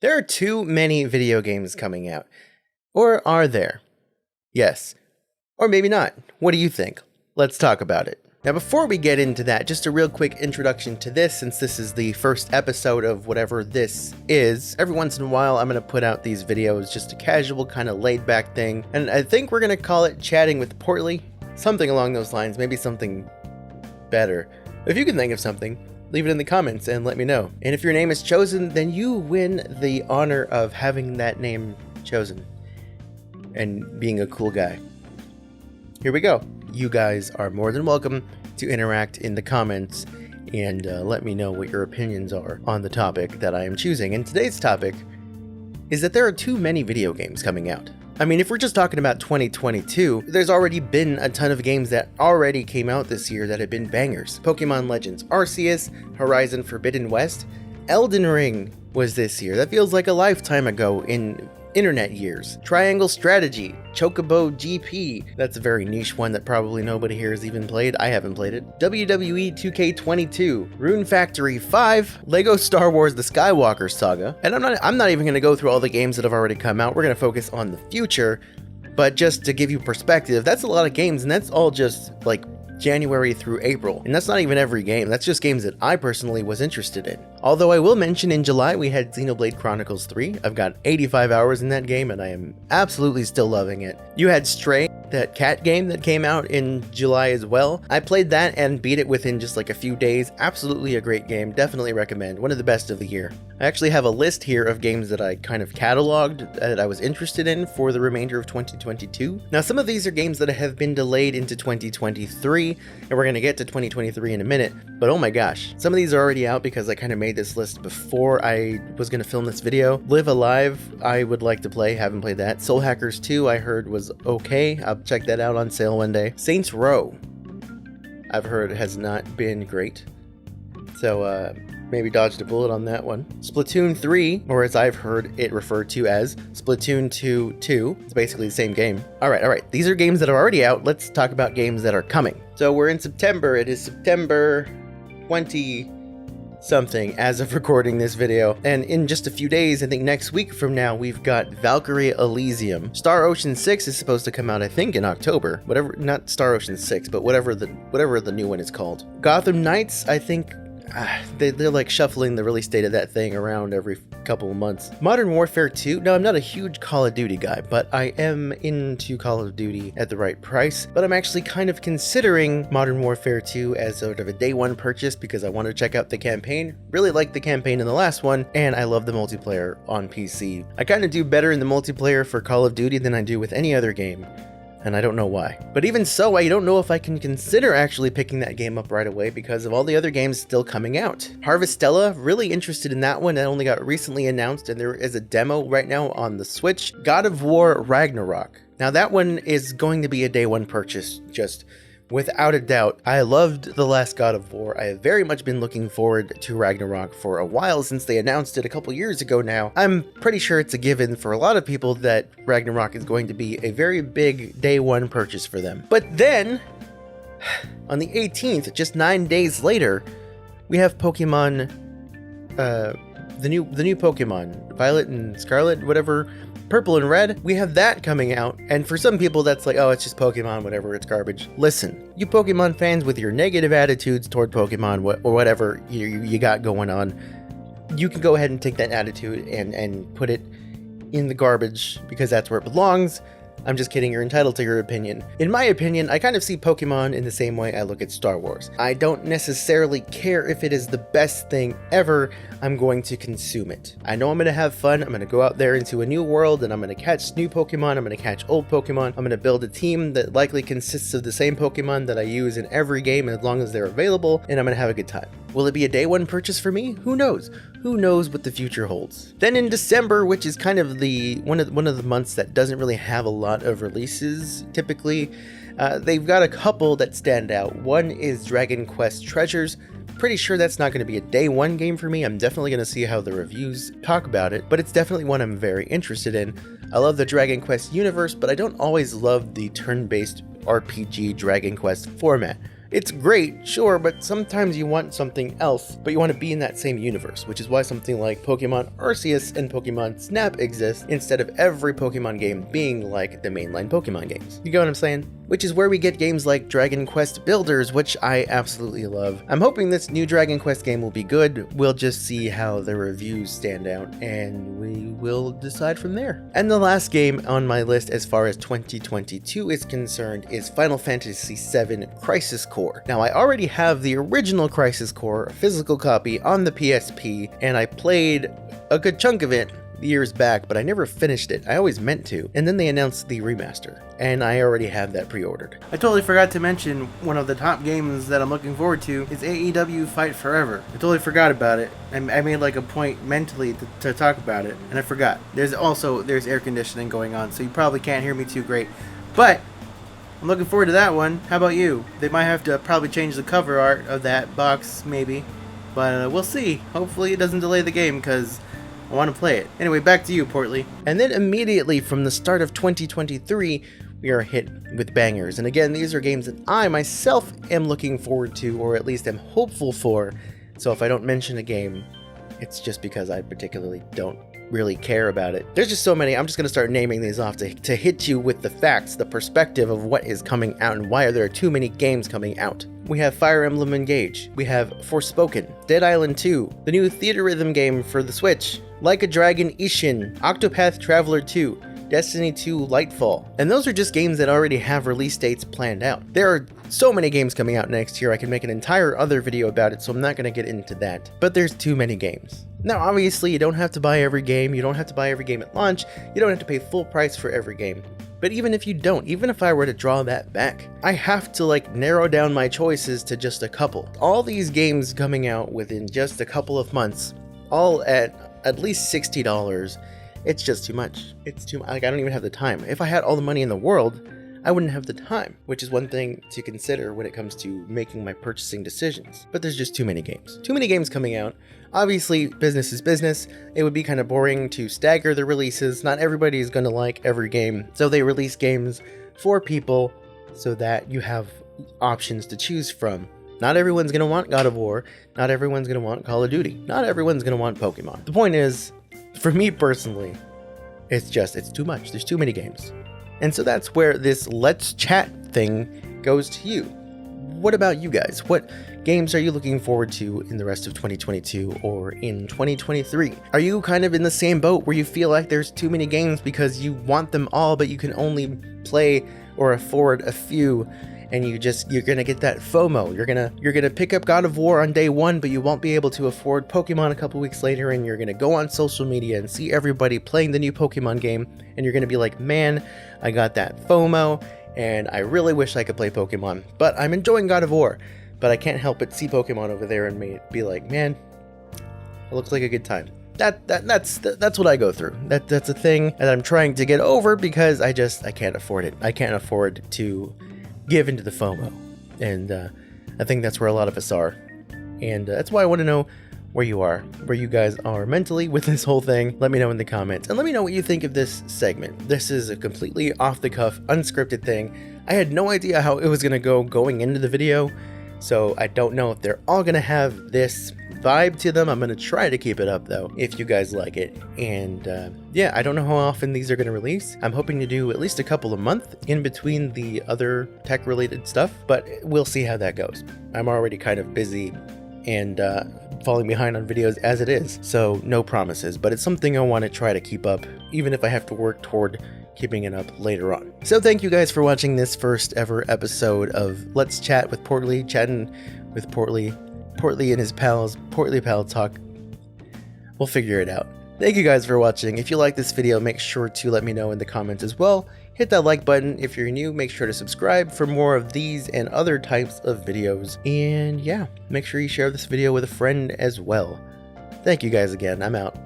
There are too many video games coming out. Or are there? Yes. Or maybe not. What do you think? Let's talk about it. Now, before we get into that, just a real quick introduction to this, since this is the first episode of whatever this is. Every once in a while, I'm going to put out these videos, just a casual, kind of laid-back thing, and I think we're going to call it Chatting with Portly. Something along those lines, maybe something better. If you can think of something, leave it in the comments and let me know. And if your name is chosen, then you win the honor of having that name chosen and being a cool guy. Here we go. You guys are more than welcome to interact in the comments and let me know what your opinions are on the topic that I am choosing. And today's topic is that there are too many video games coming out. I mean, if we're just talking about 2022, there's already been a ton of games that already came out this year that have been bangers. Pokemon Legends Arceus, Horizon Forbidden West, Elden Ring was this year. That feels like a lifetime ago in internet years. Triangle Strategy, Chocobo GP, that's a very niche one that probably nobody here has even played. I haven't played it. WWE 2K22, Rune Factory 5, Lego Star Wars The Skywalker Saga. And I'm not even going to go through all the games that have already come out. We're going to focus on the future, but just to give you perspective, that's a lot of games, and that's all just like January through April. And that's not even every game. That's just games that I personally was interested in. Although I will mention in July we had Xenoblade Chronicles 3. I've got 85 hours in that game and I am absolutely still loving it. You had Stray, that cat game that came out in July as well. I played that and beat it within just like a few days. Absolutely a great game. Definitely recommend. One of the best of the year. I actually have a list here of games that I kind of cataloged that I was interested in for the remainder of 2022. Now, some of these are games that have been delayed into 2023, and we're going to get to 2023 in a minute, but oh my gosh, some of these are already out because I kind of made this list before I was going to film this video. Live Alive, I would like to play, haven't played that. Soul Hackers 2, I heard was okay. I'll check that out on sale one day. Saints Row, I've heard has not been great. So, maybe dodged a bullet on that one. Splatoon 3, or as I've heard it referred to as Splatoon 2 2. It's basically the same game. All right. These are games that are already out. Let's talk about games that are coming. So we're in September. It is September 20 something as of recording this video. And in just a few days, I think next week from now, we've got Valkyrie Elysium. Star Ocean 6 is supposed to come out, I think, in October. Whatever, not Star Ocean 6, but whatever the new one is called. Gotham Knights, I think, they're like shuffling the release date of that thing around every couple of months. Modern Warfare 2. Now, I'm not a huge Call of Duty guy, but I am into Call of Duty at the right price. But I'm actually kind of considering Modern Warfare 2 as sort of a day one purchase because I want to check out the campaign. Really liked the campaign in the last one, and I love the multiplayer on PC. I kind of do better in the multiplayer for Call of Duty than I do with any other game. And I don't know why. But even so, I don't know if I can consider actually picking that game up right away because of all the other games still coming out. Harvestella, really interested in that one. That only got recently announced and there is a demo right now on the Switch. God of War Ragnarok. Now that one is going to be a day one purchase, just without a doubt. I loved the last God of War. I have very much been looking forward to Ragnarok for a while since they announced it a couple years ago now. I'm pretty sure it's a given for a lot of people that Ragnarok is going to be a very big day one purchase for them. But then, on the 18th, just 9 days later, we have Pokemon, the new Pokemon, Violet and Scarlet, whatever, Purple and Red, we have that coming out, and for some people that's like, oh, it's just Pokemon, whatever, it's garbage. Listen, you Pokemon fans with your negative attitudes toward Pokemon, or whatever you got going on, you can go ahead and take that attitude and put it in the garbage, because that's where it belongs. I'm just kidding, you're entitled to your opinion. In my opinion, I kind of see Pokemon in the same way I look at Star Wars. I don't necessarily care if it is the best thing ever, I'm going to consume it. I know I'm going to have fun, I'm going to go out there into a new world, and I'm going to catch new Pokemon, I'm going to catch old Pokemon, I'm going to build a team that likely consists of the same Pokemon that I use in every game as long as they're available, and I'm going to have a good time. Will it be a day one purchase for me? Who knows? Who knows what the future holds? Then in December, which is kind of the one of the months that doesn't really have a lot of releases typically, they've got a couple that stand out. One is Dragon Quest Treasures. Pretty sure that's not going to be a day one game for me. I'm definitely going to see how the reviews talk about it, but it's definitely one I'm very interested in. I love the Dragon Quest universe, but I don't always love the turn-based RPG Dragon Quest format. It's great, sure, but sometimes you want something else, but you want to be in that same universe, which is why something like Pokemon Arceus and Pokemon Snap exist instead of every Pokemon game being like the mainline Pokemon games. You get what I'm saying? Which is where we get games like Dragon Quest Builders, which I absolutely love. I'm hoping this new Dragon Quest game will be good. We'll just see how the reviews stand out, and we will decide from there. And the last game on my list as far as 2022 is concerned is Final Fantasy VII Crisis Core. Now, I already have the original Crisis Core, a physical copy, on the PSP, and I played a good chunk of it years back, but I never finished it. I always meant to. And then they announced the remaster, and I already have that pre-ordered. I totally forgot to mention one of the top games that I'm looking forward to is AEW Fight Forever. I totally forgot about it. I made like a point mentally to talk about it, and I forgot. There's air conditioning going on, so you probably can't hear me too great. But I'm looking forward to that one. How about you? They might have to probably change the cover art of that box, maybe. But we'll see. Hopefully it doesn't delay the game, because I want to play it. Anyway, back to you, Portly. And then immediately from the start of 2023, we are hit with bangers. And again, these are games that I myself am looking forward to, or at least am hopeful for. So if I don't mention a game, it's just because I particularly don't really care about it. There's just so many. I'm just going to start naming these off to hit you with the facts, the perspective of what is coming out and why there are too many games coming out. We have Fire Emblem Engage, we have Forspoken, Dead Island 2, the new Theater Rhythm game for the Switch, Like a Dragon Ishin, Octopath Traveler 2, Destiny 2 Lightfall. And those are just games that already have release dates planned out. There are so many games coming out next year, I can make an entire other video about it, so I'm not going to get into that. But there's too many games. Now, obviously, you don't have to buy every game, you don't have to buy every game at launch, you don't have to pay full price for every game. But even if you don't, even if I were to draw that back, I have to narrow down my choices to just a couple. All these games coming out within just a couple of months, all at least $60, it's just too much. It's too much. I don't even have the time. If I had all the money in the world, I wouldn't have the time, which is one thing to consider when it comes to making my purchasing decisions. But there's just too many games. Too many games coming out. Obviously, business is business. It would be kind of boring to stagger the releases. Not everybody is going to like every game, so they release games for people so that you have options to choose from. Not everyone's going to want God of War. Not everyone's going to want Call of Duty. Not everyone's going to want Pokemon. The point is, for me personally, it's too much. There's too many games. And so that's where this Let's Chat thing goes to you. What about you guys? What games are you looking forward to in the rest of 2022 or in 2023? Are you kind of in the same boat where you feel like there's too many games because you want them all, but you can only play or afford a few, and you're gonna get that FOMO. You're gonna pick up God of War on day one, but you won't be able to afford Pokemon a couple weeks later, and you're gonna go on social media and see everybody playing the new Pokemon game, and you're gonna be like, man, I got that FOMO, and I really wish I could play Pokemon, but I'm enjoying God of War, but I can't help but see Pokemon over there and be like, man, it looks like a good time. That's what I go through. That's a thing that I'm trying to get over because I can't afford it. I can't afford to give into the FOMO, and I think that's where a lot of us are, and that's why I want to know where you guys are mentally with this whole thing. Let me know in the comments, and let me know what you think of this segment. This is a completely off-the-cuff, unscripted thing. I had no idea how it was going to go going into the video, so I don't know if they're all going to have this vibe to them. I'm going to try to keep it up though, if you guys like it. And yeah, I don't know how often these are going to release. I'm hoping to do at least a couple a month in between the other tech related stuff, but we'll see how that goes. I'm already kind of busy and falling behind on videos as it is, so no promises, but it's something I want to try to keep up, even if I have to work toward keeping it up later on. So thank you guys for watching this first ever episode of Let's Chat with Portly, chatting with Portly and his pals, Portly Pal Talk. We'll figure it out. Thank you guys for watching. If you like this video, make sure to let me know in the comments as well. Hit that like button. If you're new, make sure to subscribe for more of these and other types of videos. And yeah, make sure you share this video with a friend as well. Thank you guys again. I'm out.